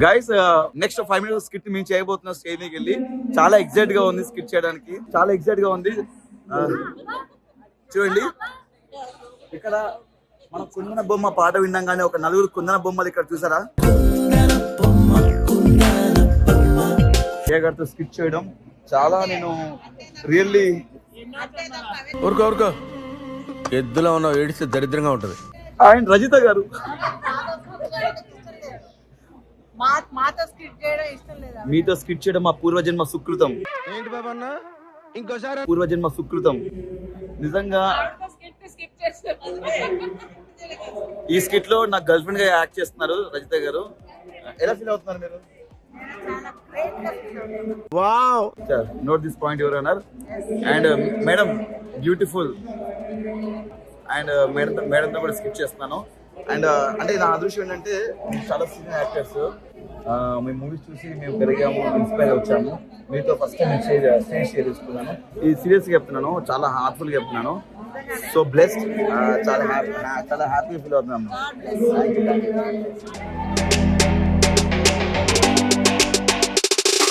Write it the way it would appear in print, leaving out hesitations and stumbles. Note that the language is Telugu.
గైస్ నెక్స్ట్ 5 minutes స్కిట్ మేము చేయబోతున్న స్టేజ్ మీదకి వెళ్ళి చాలా ఎక్సైట్ గా ఉంది స్కిట్ చేయడానికి, చాలా ఎక్సైట్ గా ఉంది. చూడండి ఇక్కడ మన కుందన బొమ్మ పాట విన్నాగానే ఒక నలుగురు కుందన బొమ్మలు ఇక్కడ చూసారా, గారితో స్కిట్ చేయడం చాలా నేను రియల్లీ ఊరుకో ఎద్దులో ఉన్న ఏడిస్తే దరిద్రంగా ఉంటది. అండ్ రజిత గారు మీతో స్కిట్ చేయడం మా పూర్వజన్మ సుకృతం. ఏంటి బాబా అన్న ఇంకోసారి పూర్వజన్మ సుకృతం నిజంగా. ఈ స్కిట్ లో నా గర్ల్ ఫ్రెండ్ గా యాక్ట్ చేస్తున్నారు రజిత గారు. ఎలా ఫీల్ అవుతున్నారు మీరు? Wow, note this point your honour. And madam beautiful. And మేడంతో కూడా స్కిట్ చేస్తున్నాను. అండ్ అంటే నా అదృష్టం ఏంటంటే చాలా సీనియర్ యాక్టర్స్, మేము మూవీస్ చూసి మేము పెరిగాము, ఇన్స్పైర్ వచ్చాము. మీతో ఫస్ట్ టైం స్టేజ్ షేర్ చేసుకున్నాను. ఇది సీరియస్గా చెప్తున్నాను, చాలా హార్ట్ఫుల్గా చెప్తున్నాను. సో బ్లెస్డ్, చాలా హ్యాపీ ఫీల్ అవుతున్నాము.